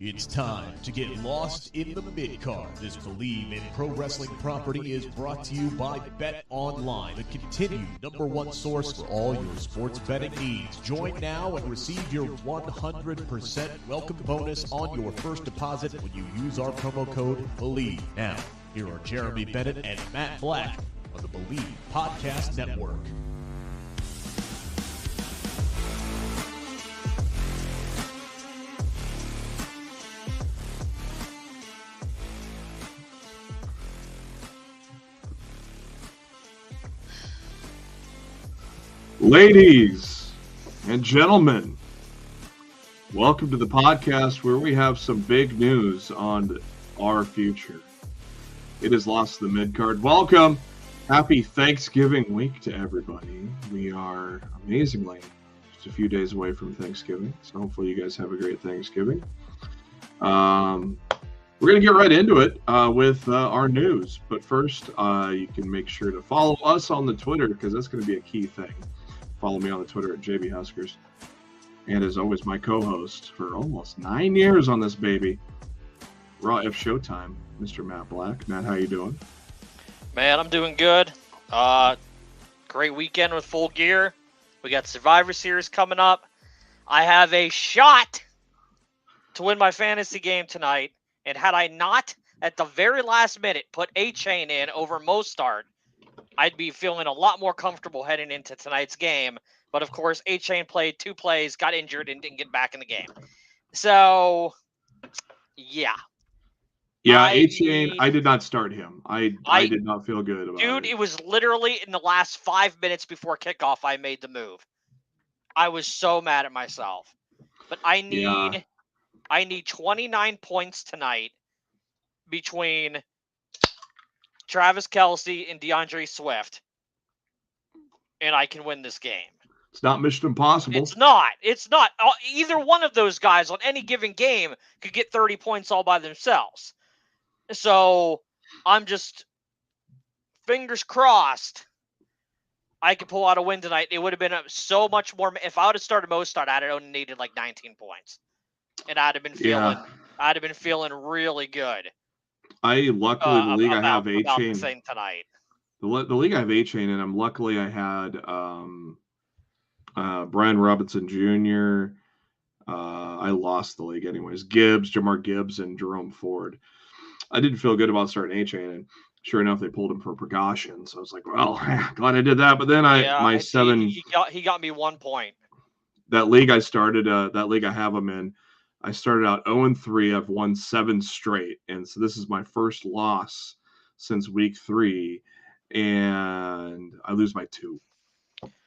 It's time to get lost in the midcard. This Believe in Pro Wrestling property is brought to you by Bet Online, the continued #1 source for all your sports betting needs. Join now and receive your 100% welcome bonus on your first deposit when you use our promo code BELIEVE. Now, here are Jeremy Bennett and Matt Black on the Believe Podcast Network. Ladies and gentlemen, welcome to the podcast where we have some big news on our future. It is Lost in the Midcard. Welcome. Happy Thanksgiving week to everybody. We are amazingly just a few days away from Thanksgiving, so hopefully you guys have a great Thanksgiving. We're going to get right into it with our news, but first you can make sure to follow us on the Twitter because that's going to be a key thing. Follow me on the Twitter at JB Huskers. And as always, my co-host for almost 9 years on this baby, Raw F Showtime, Mr. Matt Black. Matt, how you doing? Man, I'm doing good. Great weekend with Full Gear. We got Survivor Series coming up. I have a shot to win my fantasy game tonight. And had I not, at the very last minute, put A-Chain in over Mostart, I'd be feeling a lot more comfortable heading into tonight's game. But, of course, A-Chain played 2 plays, got injured, and didn't get back in the game. So, yeah. Yeah, A-Chain, I did not start him. I did not feel good about it. Dude, it was literally in the last 5 minutes before kickoff I made the move. I was so mad at myself. But I need 29 points tonight between Travis Kelce and DeAndre Swift, and I can win this game. It's not Mission Impossible. It's not. Either one of those guys on any given game could get 30 points all by themselves. So I'm just fingers crossed I could pull out a win tonight. It would have been so much more. If I would have started Mostart, I'd have only needed like 19 points, and I'd have been feeling really good. Luckily the league I have A-Chain tonight. The league I have A-Chain in them. Luckily I had Brian Robinson Jr. I lost the league anyways. Jamar Gibbs, and Jerome Ford. I didn't feel good about starting A-Chain, and sure enough they pulled him for precaution. So I was like, well, glad I did that. But then he got me 1 point. That league I started, that league I have him in. I started out 0-3. I've won 7 straight. And so this is my first loss since week 3. And I lose by 2.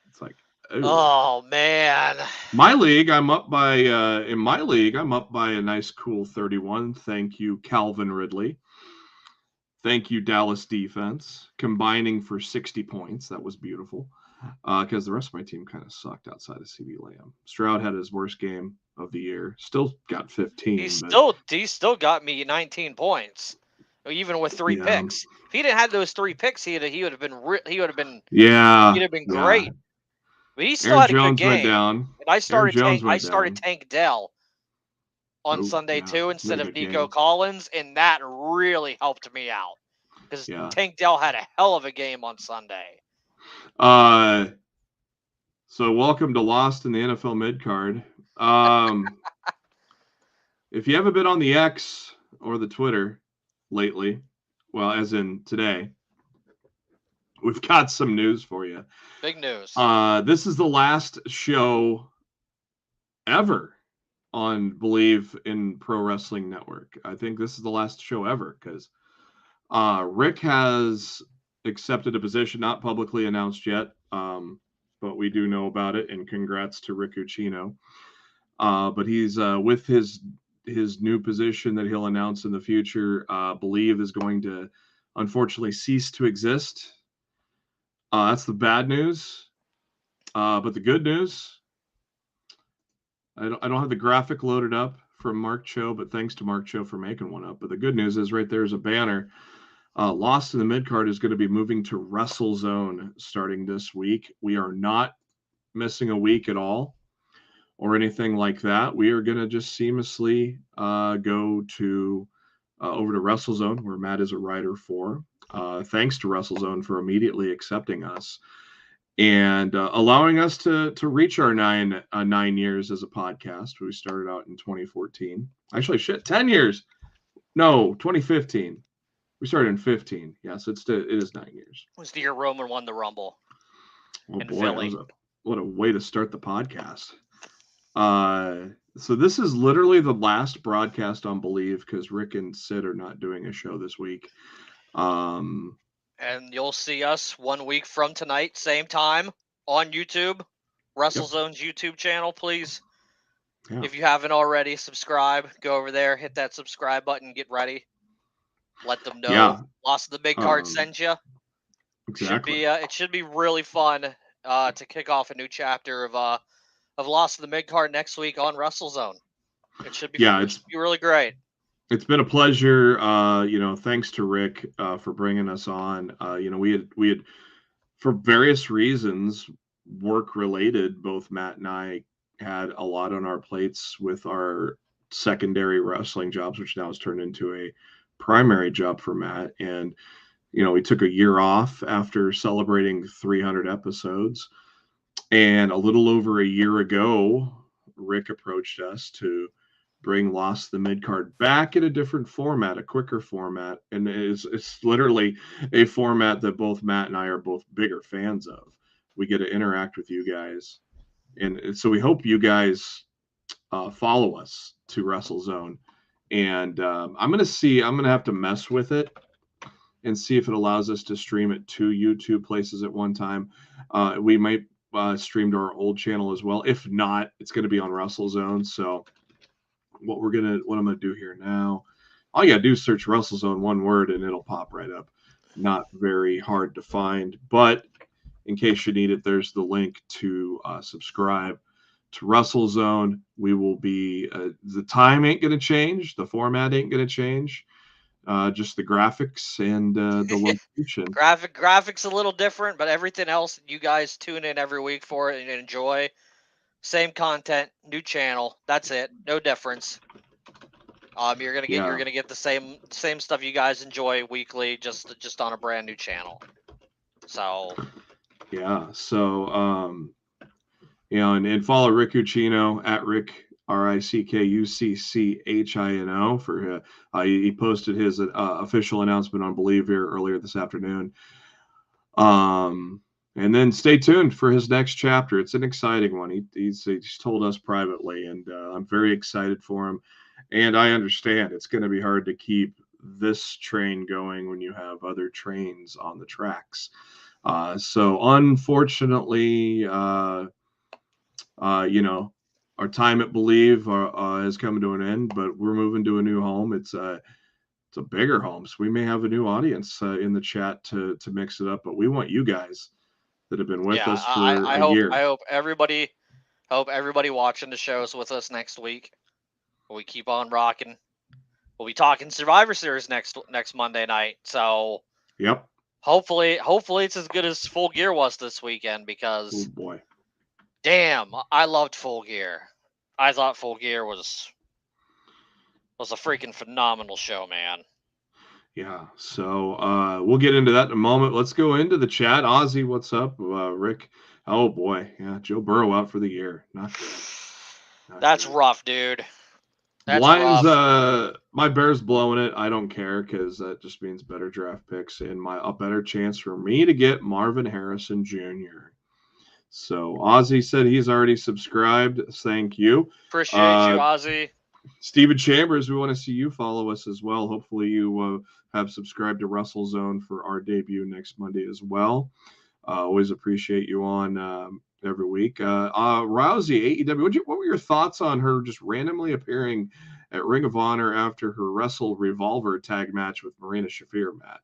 It's like, ooh. Oh, man. My league, I'm up by a nice, cool 31. Thank you, Calvin Ridley. Thank you, Dallas defense, combining for 60 points. That was beautiful. Because the rest of my team kind of sucked outside of CeeDee Lamb. Stroud had his worst game of the year. Still got 15. He still got me 19 points, even with 3 picks. If he didn't have those 3 picks, he would have been great. But he still Aaron had a Jones good game. went down. And I started Tank Dell on Sunday too instead of Nico Collins, and that really helped me out because Tank Dell had a hell of a game on Sunday. So welcome to Lost in the NFL Midcard. If you haven't been on the X or the Twitter lately, well, as in today, we've got some news for you. Big news. This is the last show ever on Believe in Pro Wrestling Network. I think this is the last show ever because Rick has accepted a position, not publicly announced yet, but we do know about it, and congrats to Rick Ucchino. But he's with his new position that he'll announce in the future, Believe is going to unfortunately cease to exist. That's the bad news. But the good news, I don't have the graphic loaded up from Mark Cho, but thanks to Mark Cho for making one up. But the good news is right there's a banner. Lost in the Midcard is going to be moving to WrestleZone starting this week. We are not missing a week at all. or anything like that. We are going to just seamlessly go to over to WrestleZone, where Matt is a writer for. Thanks to WrestleZone for immediately accepting us and allowing us to reach our 9 years as a podcast. We started out in 2014. Actually, 10 years. No, 2015. We started in 15. Yes, it is 9 years. It was the year Roman won the Rumble. Oh in boy, Philly. What a way to start the podcast. So this is literally the last broadcast on Believe, because Rick and Sid are not doing a show this week. And you'll see us 1 week from tonight, same time, on YouTube, WrestleZone's YouTube channel. Please, if you haven't already, subscribe. Go over there, hit that subscribe button, get ready. Let them know Lost in the Midcard sent you. Exactly. It should be really fun to kick off a new chapter of Lost in the Midcard next week on WrestleZone. It should be really great. It's been a pleasure. Thanks to Rick for bringing us on. We had for various reasons, work related, both Matt and I had a lot on our plates with our secondary wrestling jobs, which now has turned into a primary job for Matt. And we took a year off after celebrating 300 episodes. And a little over a year ago, Rick approached us to bring Lost the Midcard back in a different format, a quicker format. And it's literally a format that both Matt and I are both bigger fans of. We get to interact with you guys. And so we hope you guys follow us to WrestleZone. And I'm going to have to mess with it and see if it allows us to stream it to YouTube places at one time. We might stream to our old channel as well. If not, it's going to be on WrestleZone. So what I'm gonna do here now, all you gotta do is search WrestleZone one word and it'll pop right up. Not very hard to find, but in case you need it, there's the link to subscribe to WrestleZone. We will be the time ain't gonna change, the format ain't gonna change, just the graphics and the location. Graphics a little different, but everything else, you guys tune in every week for it and enjoy. Same content, new channel. That's it. No difference. You're gonna get the same stuff you guys enjoy weekly, just on a brand new channel. So. Yeah. So and follow Rick Uccino at Rick RICKUCCHINO for he posted his official announcement on Believe here earlier this afternoon. And then stay tuned for his next chapter. It's an exciting one. He's told us privately, and I'm very excited for him. And I understand it's going to be hard to keep this train going when you have other trains on the tracks. So unfortunately, our time at Believe has come to an end, but we're moving to a new home. It's a bigger home, so we may have a new audience in the chat to mix it up. But we want you guys that have been with us for a year. I hope everybody watching the shows with us next week. We keep on rocking. We'll be talking Survivor Series next Monday night. So yep. Hopefully it's as good as Full Gear was this weekend, because oh boy, damn, I loved Full Gear. I thought Full Gear was a freaking phenomenal show, man. Yeah, so we'll get into that in a moment. Let's go into the chat. Ozzy, what's up? Rick, oh boy, yeah, Joe Burrow out for the year. Not good. That's rough, dude. That's Lions, rough. My Bears blowing it. I don't care, because that just means better draft picks and a better chance for me to get Marvin Harrison Jr. So Ozzy said he's already subscribed. Thank you. Appreciate you, Ozzy. Steven Chambers, we want to see you follow us as well. Hopefully you have subscribed to WrestleZone for our debut next Monday as well. Always appreciate you on every week. Rousey, AEW, what were your thoughts on her just randomly appearing at Ring of Honor after her Wrestle Revolver tag match with Marina Shafir, Matt?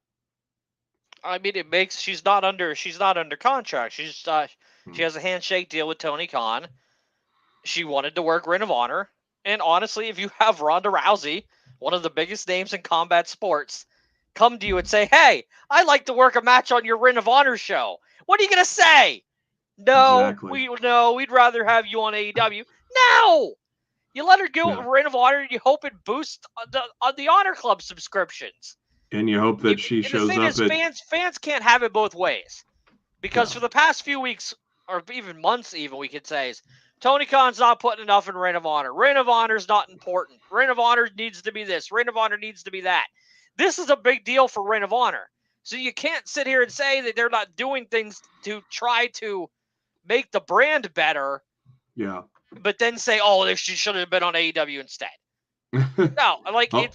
I mean, she's not under contract. She has a handshake deal with Tony Khan. She wanted to work Ring of Honor. And honestly, if you have Ronda Rousey, one of the biggest names in combat sports, come to you and say, hey, I'd like to work a match on your Ring of Honor show, what are you going to say? No, Exactly. we'd rather have you on AEW. No! You let her go Yeah. Ring of Honor, and you hope it boosts the Honor Club subscriptions. And you hope that she shows the thing up is, fans can't have it both ways. Because Yeah. for the past few weeks, or even months even, we could say, is Tony Khan's not putting enough in Ring of Honor. Ring of Honor's not important. Ring of Honor needs to be this. Ring of Honor needs to be that. This is a big deal for Ring of Honor. So you can't sit here and say that they're not doing things to try to make the brand better, Yeah. but then say, oh, she should have been on AEW instead. No, like Oh.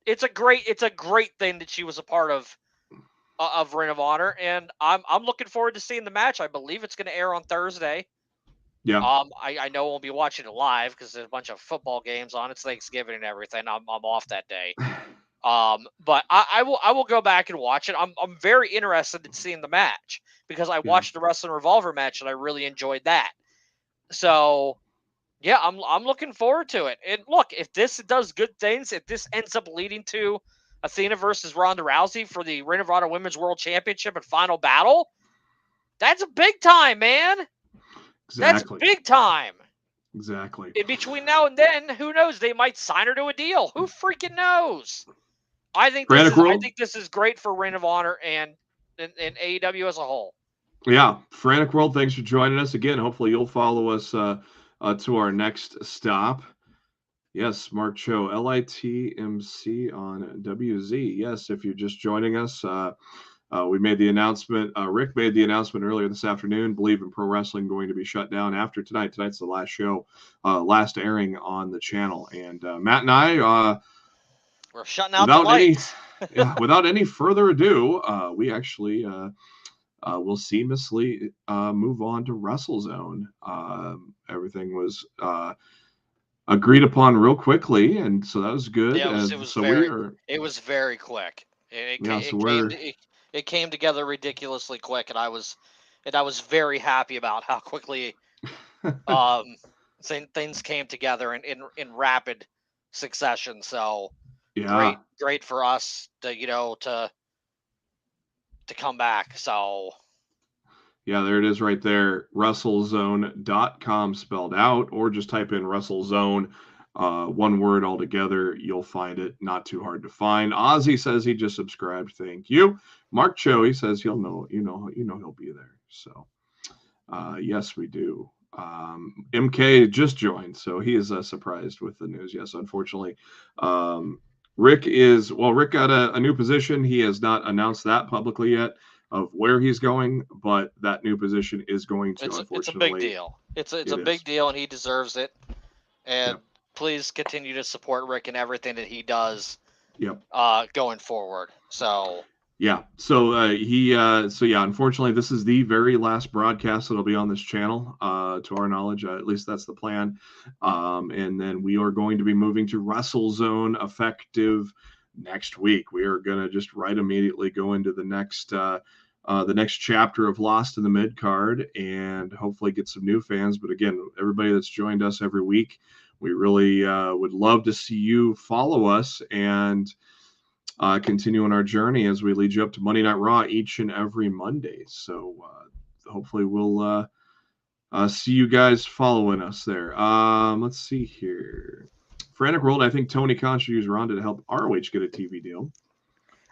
it's a great thing that she was a part of Ring of Honor, and I'm looking forward to seeing the match. I believe it's going to air on Thursday. Yeah. I know we'll be watching it live because there's a bunch of football games on. It's Thanksgiving and everything. I'm off that day. But I will go back and watch it. I'm very interested in seeing the match because I watched the Wrestling Revolver match and I really enjoyed that. So yeah, I'm looking forward to it. And look, if this does good things, if this ends up leading to Athena versus Ronda Rousey for the Ring of Honor Women's World Championship and final battle, that's a big time, man. Exactly. That's big time. Exactly. In between now and then, who knows? They might sign her to a deal. Who freaking knows? I think this is great for Ring of Honor and AEW as a whole. Yeah, Frantic World, thanks for joining us again. Hopefully you'll follow us to our next stop. Yes, Mark Cho, LITMC on WZ. Yes, if you're just joining us, we made the announcement. Rick made the announcement earlier this afternoon. Believe in Pro Wrestling going to be shut down after tonight. Tonight's the last show, last airing on the channel. And Matt and I, we're shutting out the lights. Without any further ado, we actually will see Miss Lee move on to WrestleZone. Everything was agreed upon real quickly, and so that was good. Yeah, it was very quick. It came together ridiculously quick, and I was very happy about how quickly things came together in rapid succession. So yeah, great for us to come back. So yeah, there it is right there. WrestleZone.com spelled out, or just type in WrestleZone, one word altogether. You'll find it. Not too hard to find. Ozzy says he just subscribed. Thank you. Mark Cho, he says he'll know he'll be there. So yes, we do. MK just joined, so he is surprised with the news. Yes, unfortunately. Rick got a new position. He has not announced that publicly yet of where he's going, but that new position is going to, unfortunately. It's a big deal. It's a big deal, and he deserves it. And please continue to support Rick and everything that he does. Yep. Going forward. So. Yeah. So unfortunately, this is the very last broadcast that'll be on this channel, to our knowledge. At least that's the plan. And then we are going to be moving to WrestleZone effective next week. We are going to just immediately go into the next chapter of Lost in the Midcard and hopefully get some new fans. But again, everybody that's joined us every week, we really would love to see you follow us and continue on our journey as we lead you up to Monday Night Raw each and every Monday. So hopefully we'll see you guys following us there. Let's see here. Frantic World, I think Tony Khan should use Ronda to help ROH get a TV deal.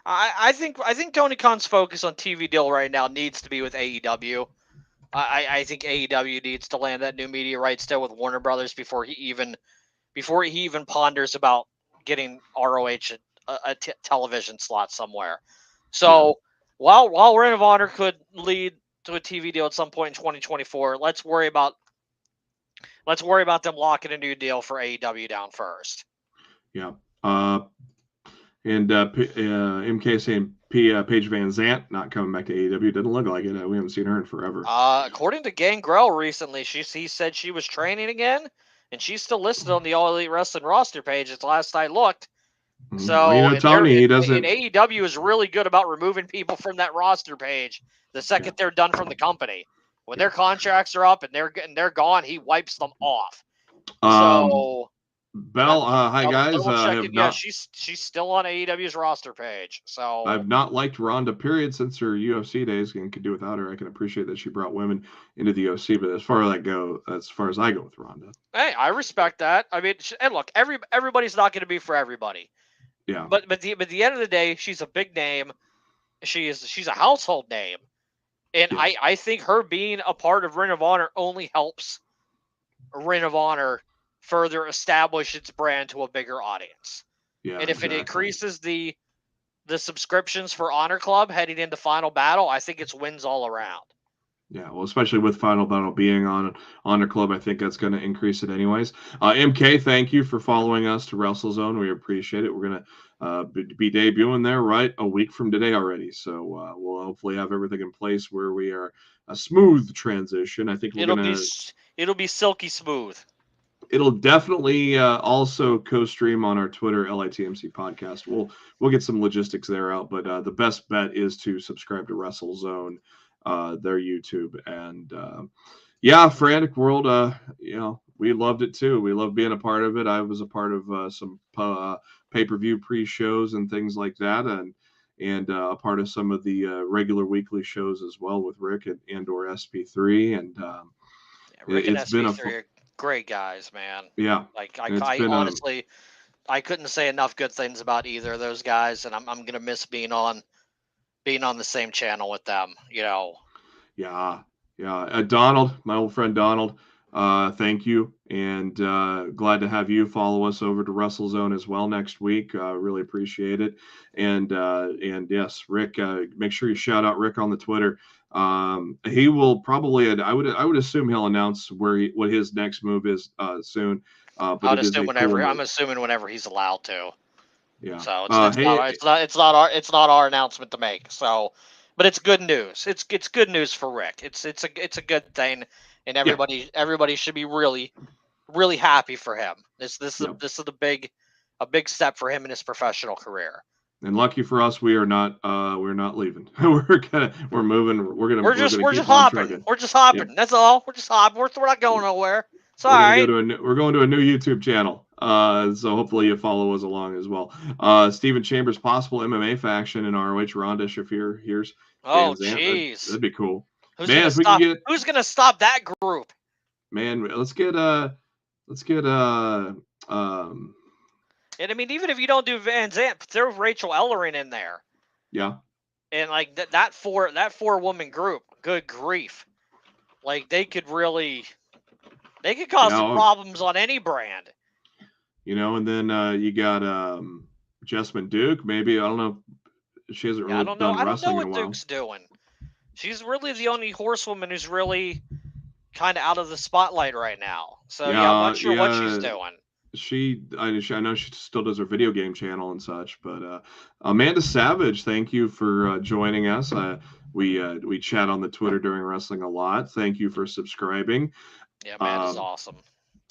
I think Tony Khan's focus on TV deal right now needs to be with AEW. I think AEW needs to land that new media rights deal with Warner Brothers before he even ponders about getting ROH a television slot somewhere. So while Ring of Honor could lead to a TV deal at some point in 2024, let's worry about them locking a new deal for AEW down first. Yeah. And MK saying Paige Van Zant not coming back to AEW. Doesn't look like it. We haven't seen her in forever. According to Gangrel recently, he said she was training again, and she's still listed on the All Elite Wrestling roster page. It's last I looked. So Tony, he doesn't. And AEW is really good about removing people from that roster page the second they're done from the company. When their contracts are up and they're gone, he wipes them off. So Bell, hi guys. She's still on AEW's roster page. So I've not liked Ronda period since her UFC days and could do without her. I can appreciate that she brought women into the OC, but as far as I go with Ronda. Hey, I respect that. I mean, and look, everybody's not going to be for everybody. Yeah. But the end of the day, she's a big name. She's a household name, and Yeah. I think her being a part of Ring of Honor only helps Ring of Honor further establish its brand to a bigger audience. Yeah. And if exactly. it increases the subscriptions for Honor Club heading into Final Battle, I think it's wins all around. Yeah, well, especially with Final Battle being on Honor Club, I think that's going to increase it anyways. MK, thank you for following us to WrestleZone. We appreciate it. We're going to be debuting there right a week from today already. So we'll hopefully have everything in place where we are a smooth transition. I think it'll be silky smooth. It'll definitely also co-stream on our Twitter LITMC podcast. We'll get some logistics there out, but the best bet is to subscribe to WrestleZone. Their YouTube, and Frantic World, we loved it too. We loved being a part of it. I was a part of some pay-per-view pre-shows and things like that, and a part of some of the regular weekly shows as well with Rick and or SP3, and Rick and SP3 are great guys, man. Yeah, like I honestly I couldn't say enough good things about either of those guys, and I'm gonna miss being on the same channel with them, Yeah. Donald, my old friend Donald, thank you, and glad to have you follow us over to WrestleZone as well next week. Really appreciate it, and yes, Rick, make sure you shout out Rick on the Twitter. He will probably, I would assume he'll announce what his next move is soon. But I'm assuming whenever he's allowed to. Yeah. So it's not our announcement to make. So, but it's good news. It's good news for Rick. It's a good thing, and everybody should be really, really happy for him. This is a big step for him in his professional career. And lucky for us, we're not leaving. we're moving. We're just hopping. We're just hopping. Yeah. That's all. We're just hopping. We're not going nowhere. Sorry. We're going to a new YouTube channel. So hopefully you follow us along as well. Stephen Chambers, possible MMA faction in ROH. Ronda Shafir here's. Oh, jeez. That'd be cool. Who's gonna stop that group? Man, let's get And I mean, even if you don't do Van Zandt, throw Rachel Ellering in there. Yeah. And like that four woman group, good grief. Like they could cause some problems on any brand. And then you got Jessamine Duke. Maybe, I don't know. She hasn't really done wrestling in a while. I don't know what Duke's doing. She's really the only horsewoman who's really kind of out of the spotlight right now. So I'm not sure what she's doing. I know she still does her video game channel and such, but Amanda Savage, thank you for joining us. We chat on the Twitter during wrestling a lot. Thank you for subscribing. Yeah, Amanda's awesome.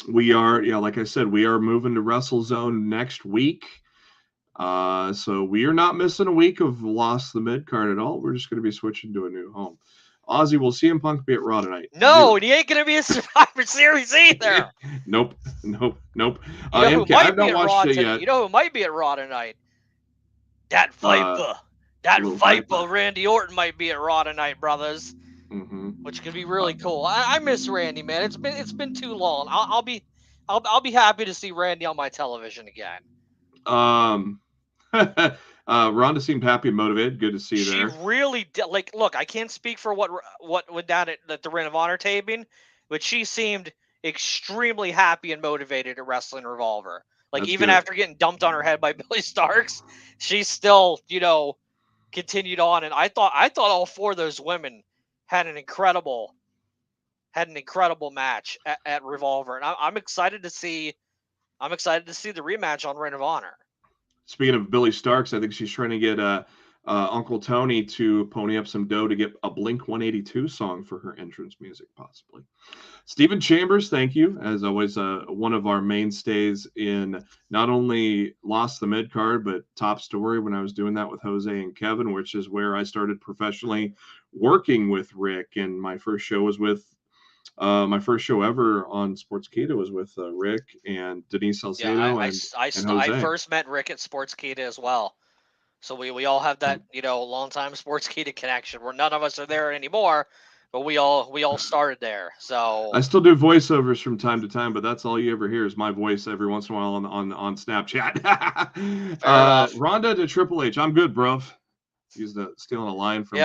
We are, like I said, we are moving to WrestleZone next week. So we are not missing a week of Lost the Midcard at all. We're just going to be switching to a new home. Ozzy, will CM Punk be at Raw tonight? No, he ain't going to be a Survivor Series either. Nope. MK, I've not watched it yet. You know who might be at Raw tonight? That Viper. Viper, Randy Orton might be at Raw tonight, brothers. Mm-hmm. Which could be really cool. I miss Randy, man. It's been too long. I'll be happy to see Randy on my television again. Rhonda seemed happy and motivated. Good to see you there. She really did. Like, look, I can't speak for what went down at the Ring of Honor taping, but she seemed extremely happy and motivated at Wrestling Revolver. Like, that's even good. After getting dumped on her head by Billy Starks, she still, continued on. And I thought all four of those women had an incredible match at Revolver, and I'm excited to see the rematch on Ring of Honor. Speaking of Billy Starks, I think she's trying to get Uncle Tony to pony up some dough to get a Blink-182 song for her entrance music, possibly. Stephen Chambers, thank you. As always, one of our mainstays in not only Lost the Midcard, but Top Story when I was doing that with Jose and Kevin, which is where I started professionally working with Rick. And my first show was with My first show ever on Sportskeeda was with Rick and Denise Salcedo and I Jose. first met Rick at Sportskeeda as well. So we all have that, long time Sportskeeda connection where none of us are there anymore, but we all started there. So I still do voiceovers from time to time, but that's all you ever hear is my voice every once in a while on Snapchat. fair enough. Rhonda to Triple H. I'm good, bro. He's stealing a line from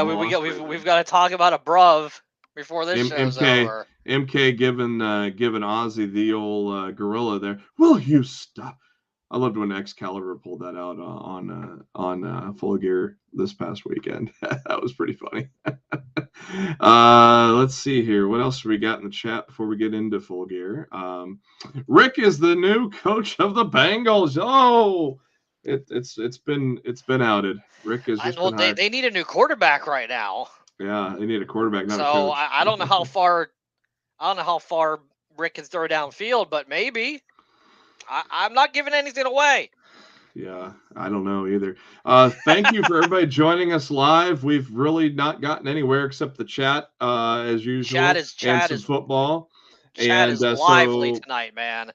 we've got to talk about a bruv before this show's over. MK giving Ozzy the old gorilla there. Will you stop? I loved when Excalibur pulled that out on Full Gear this past weekend. That was pretty funny. Let's see here. What else we got in the chat before we get into Full Gear? Rick is the new coach of the Bengals. Oh, it's been outed. Rick is just been hired. They need a new quarterback right now. Yeah, they need a quarterback, not a so coach. I don't know how far Rick can throw downfield, but maybe. I'm not giving anything away. Yeah, I don't know either. Thank you for everybody joining us live. We've really not gotten anywhere except the chat, as usual, and some football. Chat is lively tonight, man.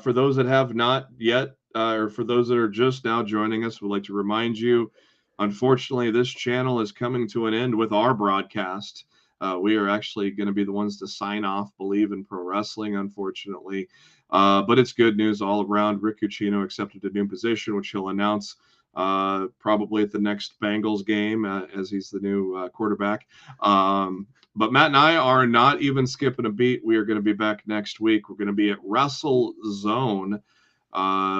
For those that have not yet, or for those that are just now joining us, we'd like to remind you, unfortunately, this channel is coming to an end with our broadcast. We are actually going to be the ones to sign off Believe in Pro Wrestling, unfortunately. But it's good news all around. Rick Ucchino accepted a new position, which he'll announce probably at the next Bengals game, as he's the new quarterback. But Matt and I are not even skipping a beat. We are going to be back next week. We're going to be at Wrestle Zone,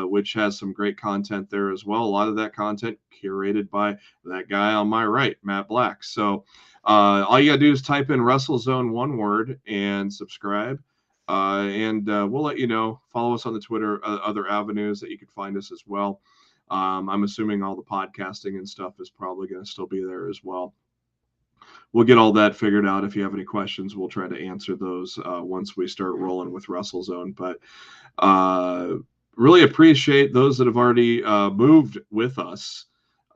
which has some great content there as well. A lot of that content curated by that guy on my right, Matt Black. So all you got to do is type in WrestleZone, one word, and subscribe. And we'll let you know. Follow us on the Twitter, other avenues that you can find us as well. I'm assuming all the podcasting and stuff is probably going to still be there as well. We'll get all that figured out. If you have any questions, we'll try to answer those once we start rolling with WrestleZone. But really appreciate those that have already moved with us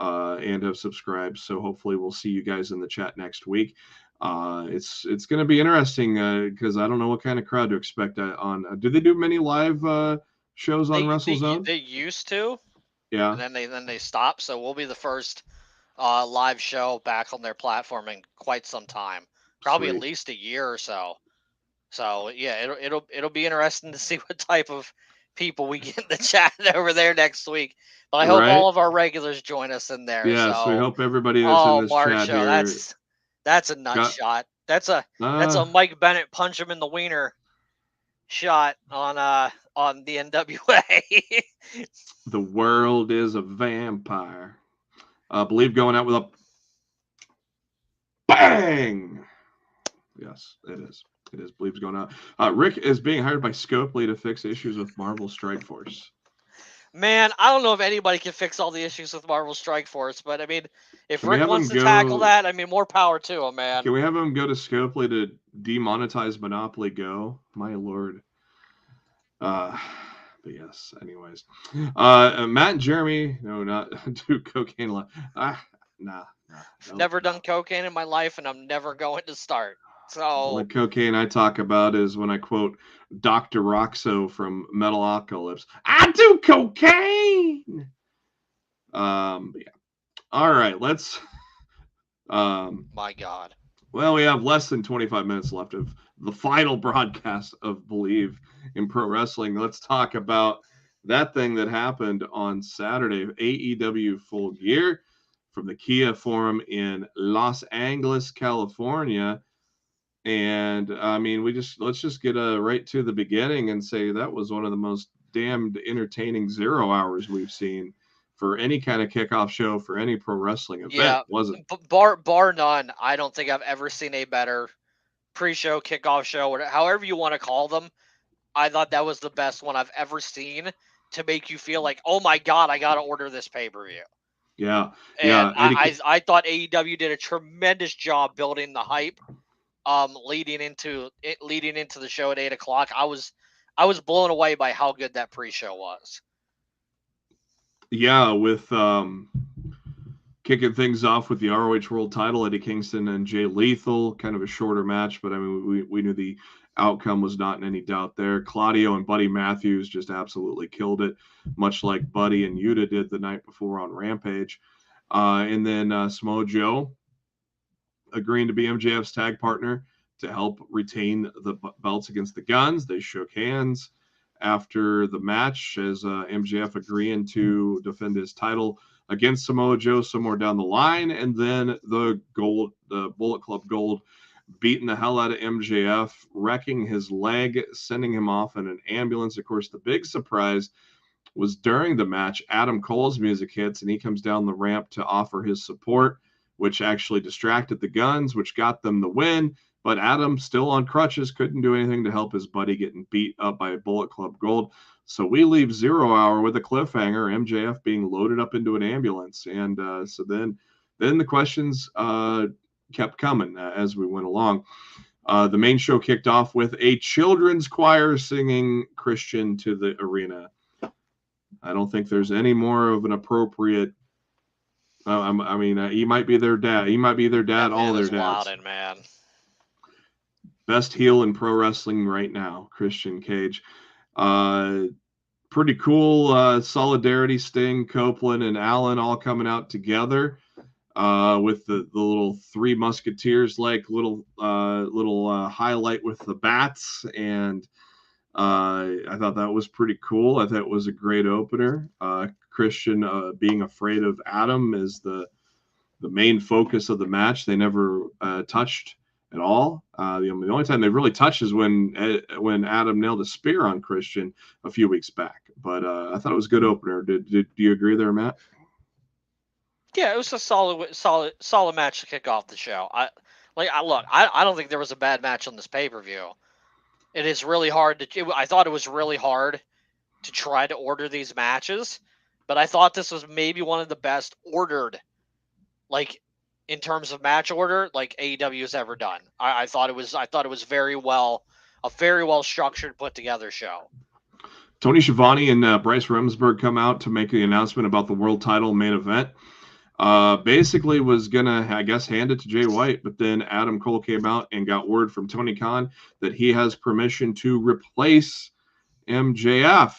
and have subscribed. So hopefully we'll see you guys in the chat next week. It's going to be interesting because I don't know what kind of crowd to expect on. Do they do many live shows on WrestleZone? They used to, yeah. And then they stopped. So we'll be the first live show back on their platform in quite some time, probably Sweet. At least a year or so. So yeah, it'll be interesting to see what type of people we get in the chat over there next week. But I hope all of our regulars join us in there. Yeah, so we hope everybody that's in this chat here. That's a nut shot. That's a Mike Bennett punch him in the wiener shot on the NWA. The world is a vampire. Believe going out with a bang. Yes, it is. It is. Believe's going out. Rick is being hired by Scopely to fix issues with Marvel Strike Force. Man, I don't know if anybody can fix all the issues with Marvel Strike Force, but I mean, if Rick wants to tackle that, I mean, more power to him, man. Can we have him go to Scopely to demonetize Monopoly Go? My lord. But yes, anyways. Matt and Jeremy, no, not do cocaine. Nah. Never done cocaine in my life, and I'm never going to start. So the cocaine I talk about is when I quote Dr. Roxo from Metalocalypse. I do cocaine. Yeah. All right, let's. My God. Well, we have less than 25 minutes left of the final broadcast of Believe in Pro Wrestling. Let's talk about that thing that happened on Saturday, AEW Full Gear from the Kia Forum in Los Angeles, California. And I mean, let's just get right to the beginning and say that was one of the most damned entertaining 0 hours we've seen for any kind of kickoff show for any pro wrestling event, wasn't it? Bar none. I don't think I've ever seen a better pre-show, kickoff show, or however you want to call them. I thought that was the best one I've ever seen to make you feel like, oh my God, I got to order this pay-per-view. Yeah. And I thought AEW did a tremendous job building the hype. Leading into the show at 8:00, I was blown away by how good that pre-show was. Yeah, with kicking things off with the ROH World Title, Eddie Kingston and Jay Lethal, kind of a shorter match, but I mean we knew the outcome was not in any doubt there. Claudio and Buddy Matthews just absolutely killed it, much like Buddy and Yuta did the night before on Rampage. And then Samoa Joe agreeing to be MJF's tag partner to help retain the belts against the Guns. They shook hands after the match as MJF agreeing to defend his title against Samoa Joe somewhere down the line. And then the Bullet Club Gold beating the hell out of MJF, wrecking his leg, sending him off in an ambulance. Of course, the big surprise was during the match, Adam Cole's music hits and he comes down the ramp to offer his support, which actually distracted the Guns, which got them the win. But Adam, still on crutches, couldn't do anything to help his buddy getting beat up by Bullet Club Gold. So we leave 0 Hour with a cliffhanger, MJF being loaded up into an ambulance. And so then the questions kept coming as we went along. The main show kicked off with a children's choir singing Christian to the arena. I don't think there's any more of an appropriate. He might be their dad. He might be their dad. All their dads. Loudon, man. Best heel in pro wrestling right now, Christian Cage. Pretty cool solidarity sting. Copeland and Allen all coming out together with the little Three Musketeers like little highlight with the bats, and I thought that was pretty cool. I thought it was a great opener. Christian being afraid of Adam is the main focus of the match. They never touched at all. The only time they really touched is when Adam nailed a spear on Christian a few weeks back. But I thought it was a good opener. Do you agree there, Matt? Yeah, it was a solid match to kick off the show. I don't think there was a bad match on this pay-per-view. It is really hard I thought it was really hard to try to order these matches, but I thought this was maybe one of the best ordered, like, in terms of match order, like AEW has ever done. I thought it was a very well structured, put together show. Tony Schiavone and Bryce Remsburg come out to make the announcement about the world title main event. Basically was gonna, I guess, hand it to Jay White, but then Adam Cole came out and got word from Tony Khan that he has permission to replace MJF,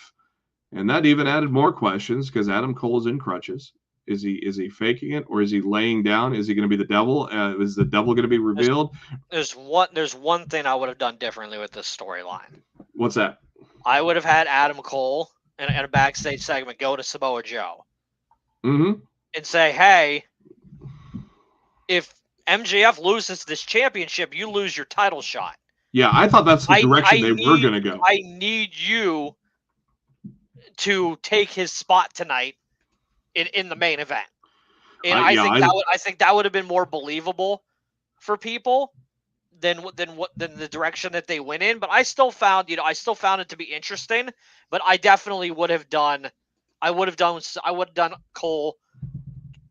and that even added more questions because Adam Cole is in crutches. Is he faking it, or is he laying down? Is he going to be the devil? Is the devil going to be revealed? There's one thing I would have done differently with this storyline. What's that? I would have had Adam Cole in a backstage segment go to Samoa Joe and say, "Hey, if MJF loses this championship, you lose your title shot." Yeah, I thought that's the direction they were going to go. I need you to take his spot tonight in the main event. And I think that would have been more believable for people than the direction that they went in. But I still found it to be interesting. But I definitely would have done Cole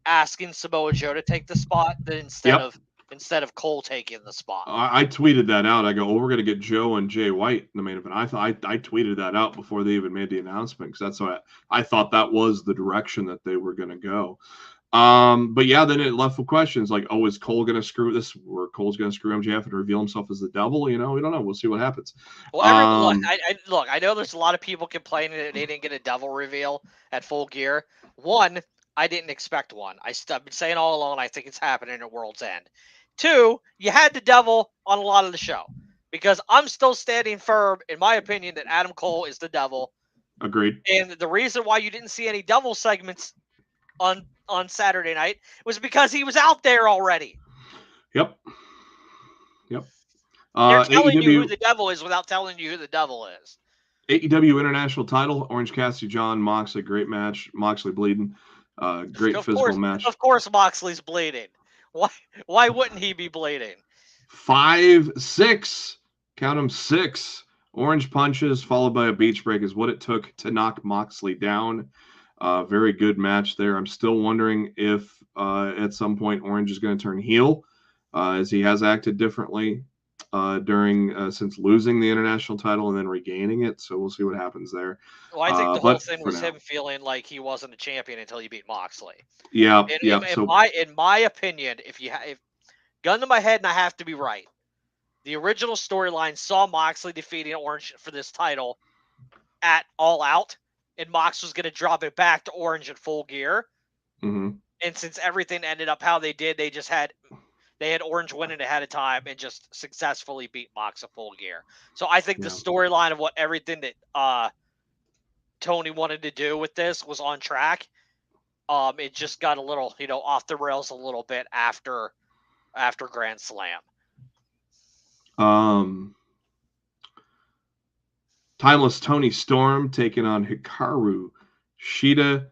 asking Samoa Joe to take the spot instead of Cole taking the spot. I tweeted that out. I go, we're going to get Joe and Jay White in the main event. I tweeted that out before they even made the announcement because that's what I thought that was the direction that they were going to go. But yeah, then it left with questions like, oh, is Cole going to screw this? Or Cole's going to screw MJF and reveal himself as the devil? We don't know. We'll see what happens. Well, I know there's a lot of people complaining that they didn't get a devil reveal at Full Gear. One, I didn't expect one. I've been saying all along, I think it's happening at World's End. Two, you had the devil on a lot of the show because I'm still standing firm, in my opinion, that Adam Cole is the devil. Agreed. And the reason why you didn't see any devil segments on Saturday night was because he was out there already. Yep. They're telling you who the devil is without telling you who the devil is. AEW International title, Orange Cassidy, John Moxley, great match. Moxley bleeding. Great physical match. Of course Moxley's bleeding. Why wouldn't he be bleeding? 5-6, count them 6 orange punches followed by a beach break is what it took to knock Moxley down. Very good match there. I'm still wondering if at some point Orange is going to turn heel as he has acted differently since losing the international title and then regaining it. So we'll see what happens there. Well, I think the whole thing was him feeling like he wasn't a champion until he beat Moxley. Yeah. In my opinion, if gun to my head and I have to be right, The original storyline saw Moxley defeating Orange for this title at All Out, and Mox was going to drop it back to Orange at Full Gear. Mm-hmm. And since everything ended up how they did, they had Orange win it ahead of time and just successfully beat Mox at Full Gear. So I think the storyline of everything that Tony wanted to do with this was on track. It just got a little, off the rails a little bit after Grand Slam. Timeless Tony Storm taking on Hikaru Shida.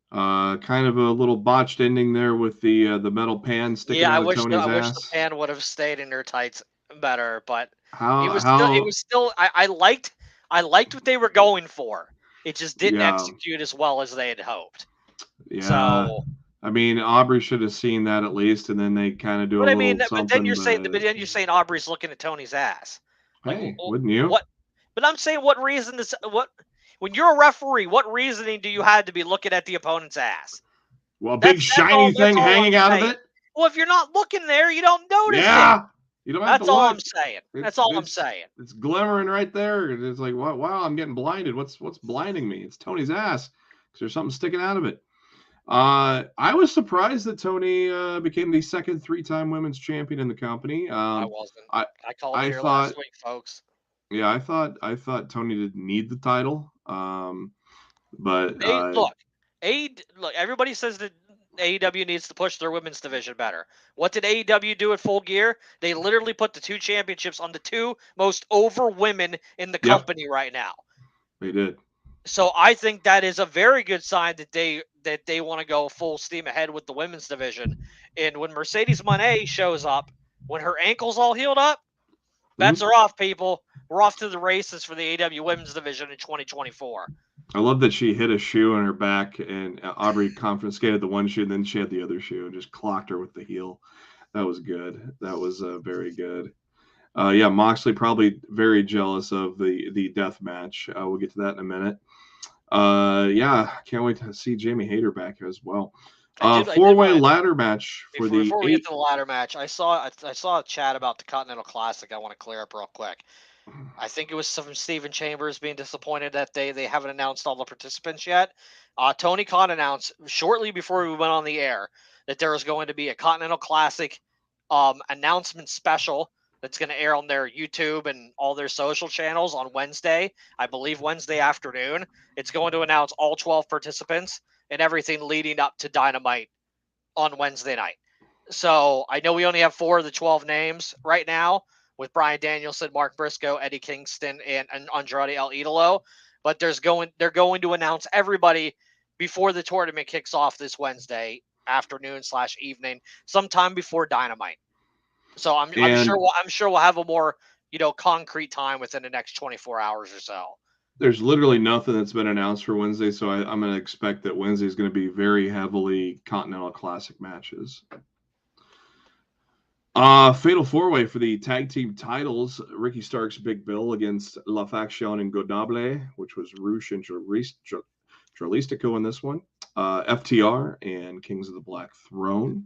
Kind of a little botched ending there with the metal pan sticking out of Tony's ass. I wish the pan would have stayed in their tights better, but it was still. I liked what they were going for. It just didn't execute as well as they had hoped. Yeah. So, I mean, Aubrey should have seen that at least, and then they kind of do a little something. But then you're saying Aubrey's looking at Tony's ass. Hey, wouldn't you? What? But I'm saying, when you're a referee, what reasoning do you have to be looking at the opponent's ass? Well, a big shiny thing hanging out of it. Well, if you're not looking there, you don't notice it. You don't have to look. I'm saying. That's all I'm saying. It's glimmering right there. It's like, wow, I'm getting blinded. What's blinding me? It's Tony's ass because there's something sticking out of it. I was surprised that Tony became the second 3-time women's champion in the company. I wasn't. I called it here last week, folks. Yeah, I thought Tony didn't need the title. But look, everybody says that AEW needs to push their women's division better. What did AEW do at Full Gear? They literally put the 2 championships on the 2 most over women in the company right now. They did. So I think that is a very good sign that they want to go full steam ahead with the women's division. And when Mercedes Moné shows up, when her ankle's all healed up, bets are off, people. We're off to the races for the AEW women's division in 2024. I love that she hit a shoe on her back, and Aubrey confiscated the one shoe, and then she had the other shoe and just clocked her with the heel. That was good. That was very good. Moxley probably very jealous of the death match. We'll get to that in a minute. Can't wait to see Jamie Hayter back as well. 4-way ladder match before we get to the ladder match. I saw a chat about the Continental Classic. I want to clear up real quick. I think it was from Steven Chambers being disappointed that they haven't announced all the participants yet. Tony Khan announced shortly before we went on the air that there was going to be a Continental Classic announcement special that's going to air on their YouTube and all their social channels on Wednesday. I believe Wednesday afternoon. It's going to announce all 12 participants and everything leading up to Dynamite on Wednesday night. So I know we only have 4 of the 12 names right now, with Bryan Danielson, Mark Briscoe, Eddie Kingston, and Andrade El Idolo. But they're going to announce everybody before the tournament kicks off this Wednesday afternoon/evening, sometime before Dynamite. So I'm sure we'll have a more concrete time within the next 24 hours or so. There's literally nothing that's been announced for Wednesday, so I'm going to expect that Wednesday is going to be very heavily Continental Classic matches. Fatal 4-way for the tag team titles. Ricky Starks' Big Bill against La Faction Ingodable, which was Rush and Jalistico in this one. FTR and Kings of the Black Throne.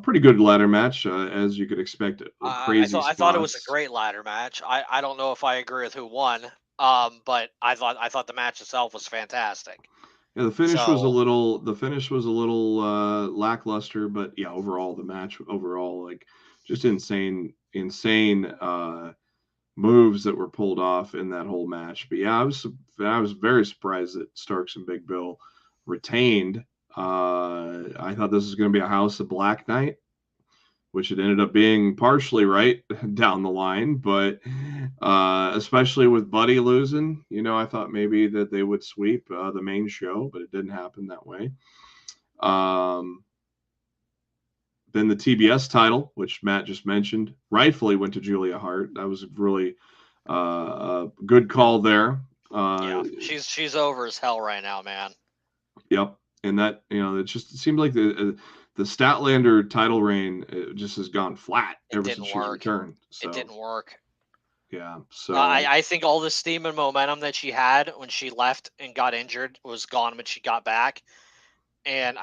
Pretty good ladder match, as you could expect. I thought it was a great ladder match. I don't know if I agree with who won, but I thought the match itself was fantastic. Yeah, the finish was a little lackluster, but yeah, overall the match like just insane moves that were pulled off in that whole match. But yeah, I was very surprised that Starks and Big Bill retained. I thought this was going to be a House of Black night, which it ended up being partially right down the line, but especially with Buddy losing, I thought maybe that they would sweep the main show, but it didn't happen that way. Then the TBS title, which Matt just mentioned, rightfully went to Julia Hart. That was really a good call there. She's over as hell right now, man. Yep. And that, it seemed like the Statlander title reign just has gone flat ever since she returned. So, it didn't work. Yeah. So I think all the steam and momentum that she had when she left and got injured was gone when she got back. And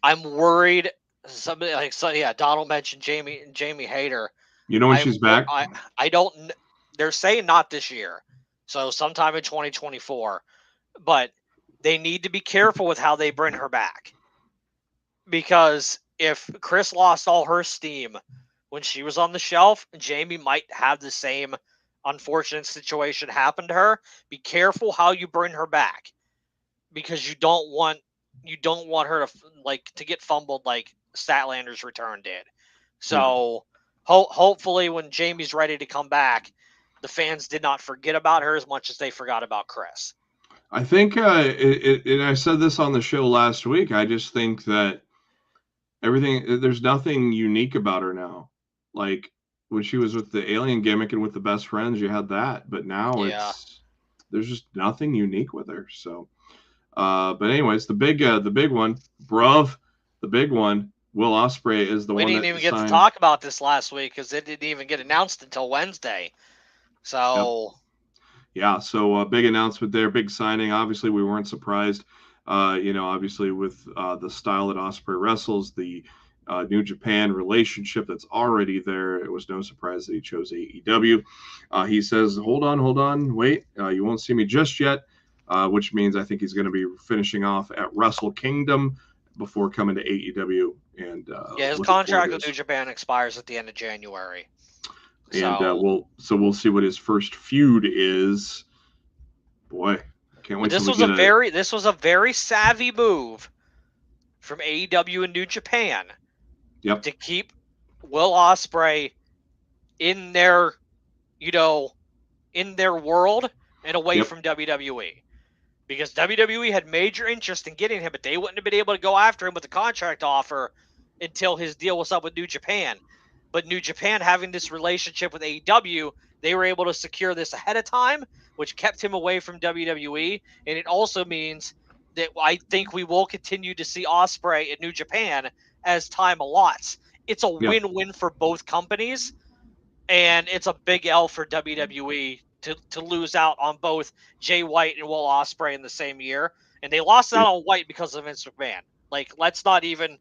I'm worried somebody like yeah, Donald mentioned Jamie Hayter. You know when she's back? I don't. They're saying not this year, so sometime in 2024. But they need to be careful with how they bring her back, because if Chris lost all her steam when she was on the shelf, Jamie might have the same unfortunate situation happen to her. Be careful how you bring her back, because you don't want her to get fumbled like Statlander's return did. So hopefully when Jamie's ready to come back, the fans did not forget about her as much as they forgot about Chris. I think, and I said this on the show last week, I just think that there's nothing unique about her now. Like when she was with the alien gimmick and with the best friends, you had that, but now there's just nothing unique with her. So, but anyways, the big one, the big one, Will Ospreay is the one. We didn't even get to talk about this last week because it didn't even get announced until Wednesday. So, yeah, so a big announcement there, big signing. Obviously, we weren't surprised. Obviously with the style that Ospreay wrestles, the New Japan relationship that's already there, it was no surprise that he chose AEW. He says, hold on, wait, you won't see me just yet, which means I think he's going to be finishing off at Wrestle Kingdom before coming to AEW. And his contract with New Japan expires at the end of January. And we'll see what his first feud is. Boy, can't wait. This was a very savvy move from AEW and New Japan. Yep. To keep Will Ospreay in their, in their world and away from WWE. Because WWE had major interest in getting him, but they wouldn't have been able to go after him with a contract offer until his deal was up with New Japan. But New Japan, having this relationship with AEW, they were able to secure this ahead of time, which kept him away from WWE. And it also means that I think we will continue to see Ospreay in New Japan as time allots. It's a win-win for both companies, and it's a big L for WWE to lose out on both Jay White and Will Ospreay in the same year. And they lost out on White because of Vince McMahon. Like, let's not even...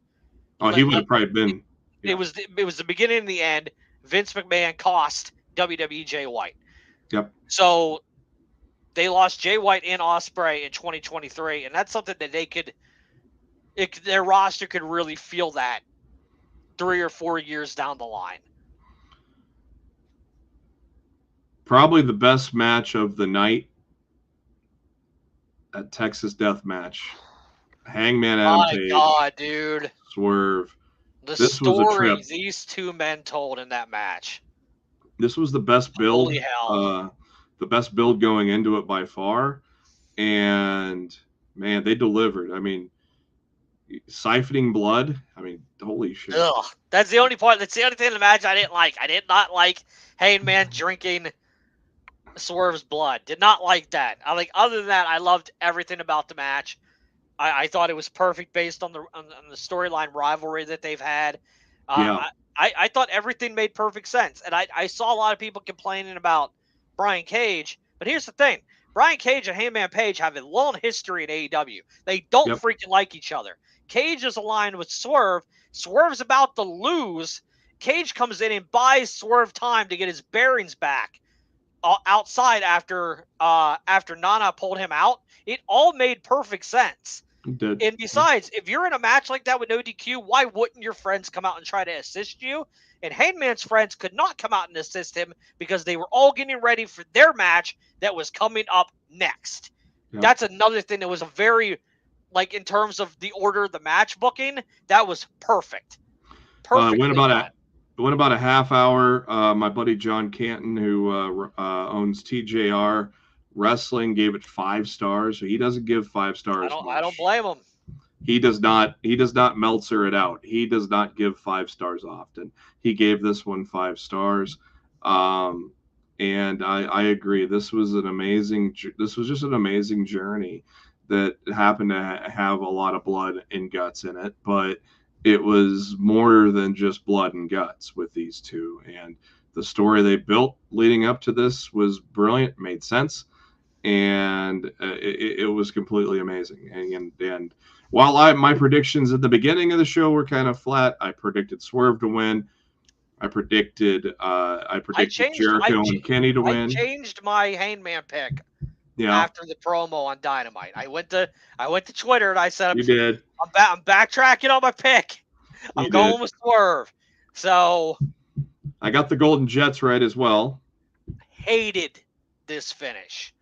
he would have probably been... It was the beginning and the end. Vince McMahon cost WWE Jay White. Yep. So they lost Jay White and Ospreay in 2023, and that's something that their roster could really feel that 3 or 4 years down the line. Probably the best match of the night at Texas Death Match. Hangman Adam Page. My God, dude. Swerve. This story these two men told in that match. This was the best build. Holy hell. The best build going into it by far. And, man, they delivered. I mean, siphoning blood. I mean, holy shit. Ugh. That's the only part. That's the only thing in the match I didn't like. I did not like Hangman drinking Swerve's blood. Did not like that. Other than that, I loved everything about the match. I thought it was perfect based on the storyline rivalry that they've had. I thought everything made perfect sense. And I saw a lot of people complaining about Brian Cage. But here's the thing. Brian Cage and Hangman Page have a long history in AEW. They don't freaking like each other. Cage is aligned with Swerve. Swerve's about to lose. Cage comes in and buys Swerve time to get his bearings back outside after Nana pulled him out. It all made perfect sense. And besides, if you're in a match like that with no DQ, why wouldn't your friends come out and try to assist you? And Hangman's friends could not come out and assist him because they were all getting ready for their match that was coming up next. Yep. That's another thing that was a very, in terms of the order of the match booking, that was perfect. It went about a half hour. My buddy John Canton, who owns TJR Wrestling, gave it 5 stars. So he doesn't give 5 stars. I don't blame him. He does not Meltzer it out. He does not give 5 stars often. He gave this one 5 stars. And I agree. This was just an amazing journey that happened to have a lot of blood and guts in it, but it was more than just blood and guts with these two. And the story they built leading up to this was brilliant, made sense, and it was completely amazing. And While my predictions at the beginning of the show were kind of flat, I predicted Swerve to win. I predicted Jericho and Kenny to win. I changed my Hangman pick Yeah, after the promo on Dynamite. I went to Twitter and I said, you did. I'm backtracking on my pick. I'm going with Swerve. So I got the Golden Jets right as well. Hated this finish.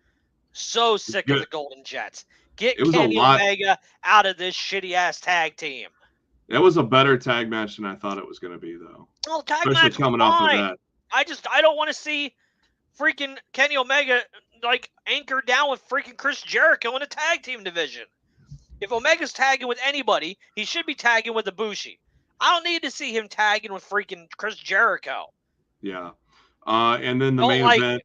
So sick of the Golden Jets. Get It was Kenny Omega out of this shitty ass tag team. It was a better tag match than I thought it was going to be, though. Well, tag especially match coming fine. off of that. I don't want to see freaking Kenny Omega like anchored down with freaking Chris Jericho in a tag team division. If Omega's tagging with anybody, he should be tagging with Ibushi. I don't need to see him tagging with freaking Chris Jericho. Yeah. And then the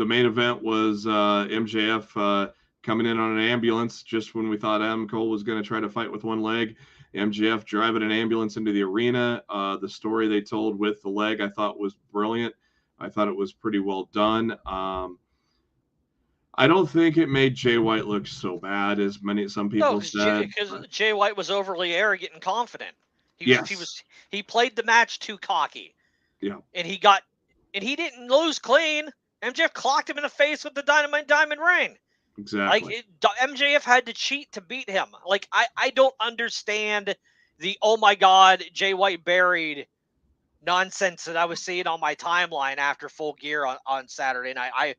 main event was MJF coming in on an ambulance just when we thought Adam Cole was going to try to fight with one leg. MJF driving an ambulance into the arena. The story they told with the leg I thought was brilliant. I thought it was pretty well done. I don't think it made Jay White look so bad as some people said. Because Jay White was overly arrogant and confident. He played the match too cocky. Yeah. And he didn't lose clean. MJF clocked him in the face with the Dynamite Diamond Ring. Exactly. MJF had to cheat to beat him. Like, I don't understand the, oh my God, Jay White buried nonsense that I was seeing on my timeline after Full Gear on Saturday night.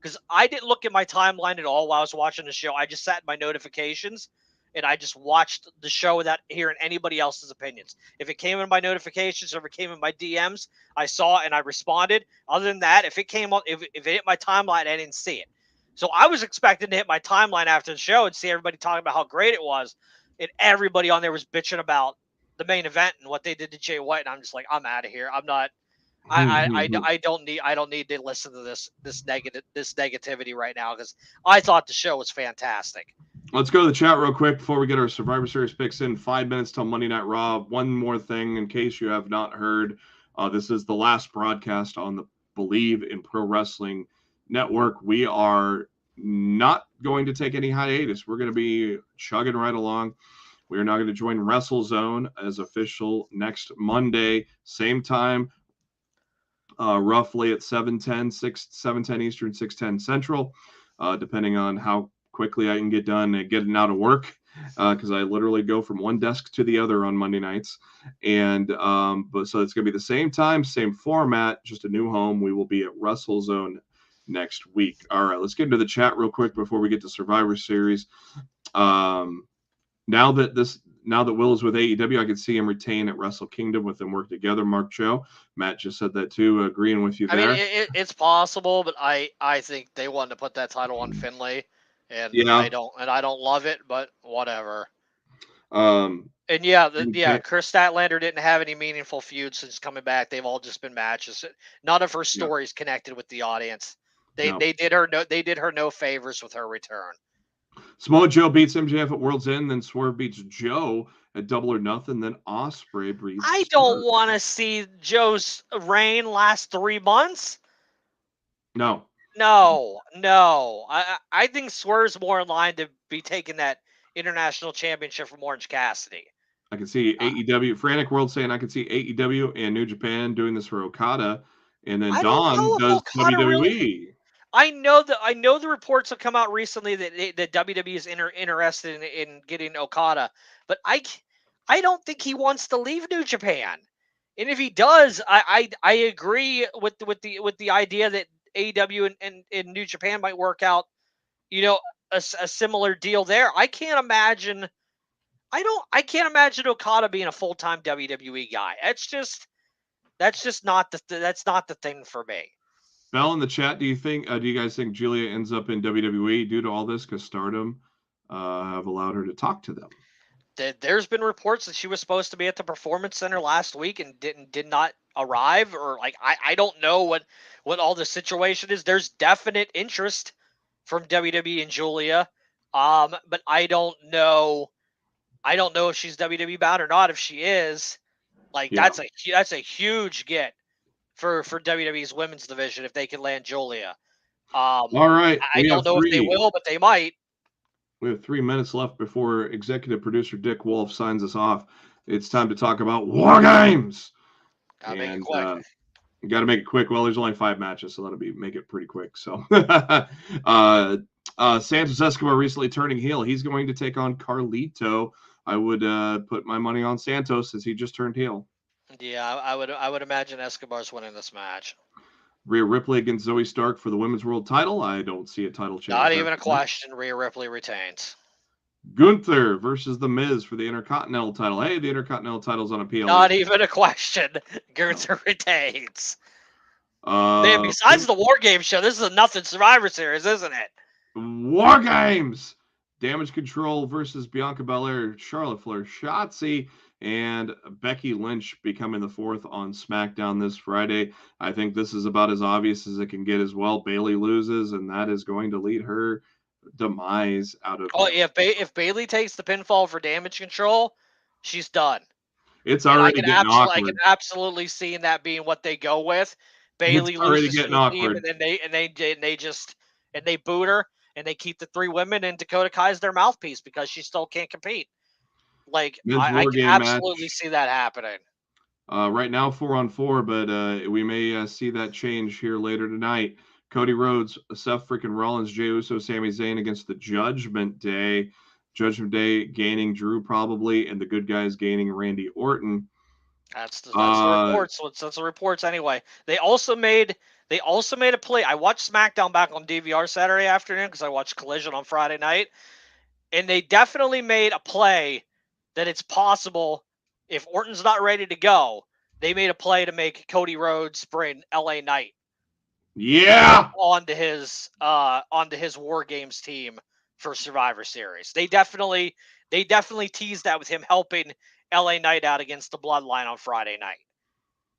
Because I didn't look at my timeline at all while I was watching the show. I just sat in my notifications and I just watched the show without hearing anybody else's opinions. If it came in my notifications or if it came in my DMs, I saw it and I responded. Other than that, if it hit my timeline, I didn't see it. So I was expecting to hit my timeline after the show and see everybody talking about how great it was. And everybody on there was bitching about the main event and what they did to Jay White. And I'm just like, I'm out of here. I'm not. I don't need to listen to this negativity right now because I thought the show was fantastic. Let's go to the chat real quick before we get our Survivor Series picks in. 5 minutes till Monday Night Raw. One more thing in case you have not heard. This is the last broadcast on the Believe in Pro Wrestling Network. We are not going to take any hiatus. We're going to be chugging right along. We are now going to join WrestleZone as official next Monday, same time, roughly at 7:10 Eastern, 6:10 Central, depending on how quickly I can get done and getting out of work, because I literally go from one desk to the other on Monday nights. And but so it's going to be the same time, same format, just a new home. We will be at WrestleZone next week. All right, let's get into the chat real quick before we get to Survivor Series. Now that Will is with AEW, I can see him retain at Wrestle Kingdom with them work together. Mark Cho, Matt just said that too, agreeing with you there. I mean, it's possible, but I think they wanted to put that title on Finlay, and I don't love it, but whatever. And Chris Statlander didn't have any meaningful feuds since coming back. They've all just been matches. None of her stories connected with the audience. They did her no favors with her return. Samoa Joe beats MJF at World's End, then Swerve beats Joe at Double or Nothing, then Ospreay beats. I don't want to see Joe's reign last 3 months. No. I think Swerve's more in line to be taking that international championship from Orange Cassidy. I can see AEW, Frantic World saying I can see AEW and New Japan doing this for Okada, and then Dawn does WWE. Really, I know the reports have come out recently that WWE is interested in getting Okada, but I don't think he wants to leave New Japan. And if he does, I agree with the idea that AEW and New Japan might work out, a similar deal there. I can't imagine Okada being a full-time WWE guy. That's just not the thing for me. Bell in the chat, do you guys think Julia ends up in WWE due to all this because Stardom have allowed her to talk to them? There's been reports that she was supposed to be at the Performance Center last week and did not arrive, or I don't know what all the situation is. There's definite interest from WWE and Julia, but I don't know if she's WWE bound or not. If she is, that's a huge get for WWE's women's division if they can land Julia. All right. I don't know if they will, but they might. We have 3 minutes left before executive producer Dick Wolf signs us off. It's time to talk about War Games. Gotta make it quick. You got to make it quick. Well, there's only 5 matches, so make it pretty quick. So, Santos Escobar recently turning heel. He's going to take on Carlito. I would put my money on Santos since he just turned heel. Yeah, I would imagine Escobar's winning this match. Rhea Ripley against Zoe Stark for the Women's World Title. I don't see a title change. Not even a question. Rhea Ripley retains. Gunther versus The Miz for the Intercontinental title. Hey, the Intercontinental title's on appeal. Not even a question. Gunther retains. Man, besides the War Games show, this is a nothing Survivor Series, isn't it? War Games! Damage Control versus Bianca Belair, Charlotte Flair, Shotzi, and Becky Lynch becoming the 4th on SmackDown this Friday. I think this is about as obvious as it can get as well. Bayley loses, and that is going to lead her demise out of. Oh, yeah, if Bayley takes the pinfall for Damage Control, she's done. It's already getting awkward. I can absolutely see that being what they go with. Bayley loses to the team, and then they boot her, and they keep the 3 women, and Dakota Kai's their mouthpiece because she still can't compete. Like, I can absolutely see that happening. Right now, 4-on-4, but we may see that change here later tonight. Cody Rhodes, Seth freaking Rollins, Jey Uso, Sami Zayn against the Judgment Day. Judgment Day gaining Drew probably, and the Good Guys gaining Randy Orton. That's the reports. That's the reports anyway. They also made a play. I watched SmackDown back on DVR Saturday afternoon because I watched Collision on Friday night, and they definitely made a play that it's possible if Orton's not ready to go. They made a play to make Cody Rhodes bring LA Knight. Yeah. Onto his War Games team for Survivor Series. They definitely teased that with him helping LA Knight out against the Bloodline on Friday night.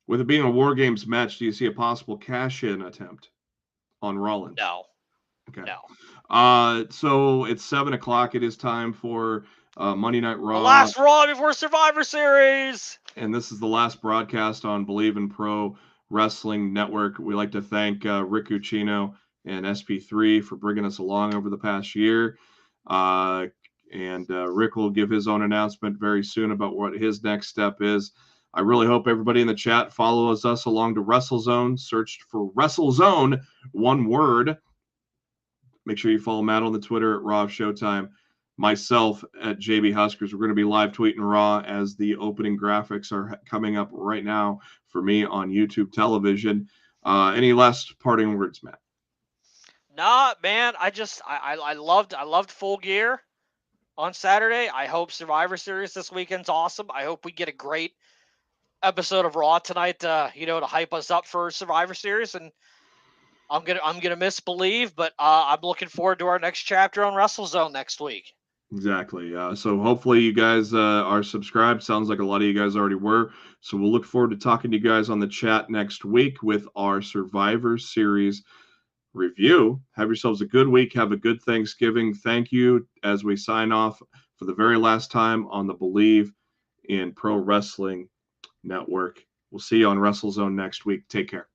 With it being a War Games match, do you see a possible cash-in attempt on Rollins? No. Okay. No. So it's 7:00. It is time for Monday Night Raw. The last Raw before Survivor Series. And this is the last broadcast on Believe in Pro Wrestling Network. We like to thank Rick Ucchino and SP3 for bringing us along over the past year. And Rick will give his own announcement very soon about what his next step is. I really hope everybody in the chat follows us along to WrestleZone. Search for WrestleZone, one word. Make sure you follow Matt on the Twitter at Raw Showtime. Myself at JB Huskers. We're going to be live tweeting Raw as the opening graphics are coming up right now for me on YouTube television. Any last parting words, Matt? Nah, man. I loved Full Gear on Saturday. I hope Survivor Series this weekend's awesome. I hope we get a great episode of Raw tonight, to hype us up for Survivor Series. And I'm gonna miss Believe, but I'm looking forward to our next chapter on WrestleZone next week. Exactly. So hopefully you guys are subscribed. Sounds like a lot of you guys already were. So we'll look forward to talking to you guys on the chat next week with our Survivor Series review. Have yourselves a good week. Have a good Thanksgiving. Thank you as we sign off for the very last time on the Believe in Pro Wrestling Network. We'll see you on WrestleZone next week. Take care.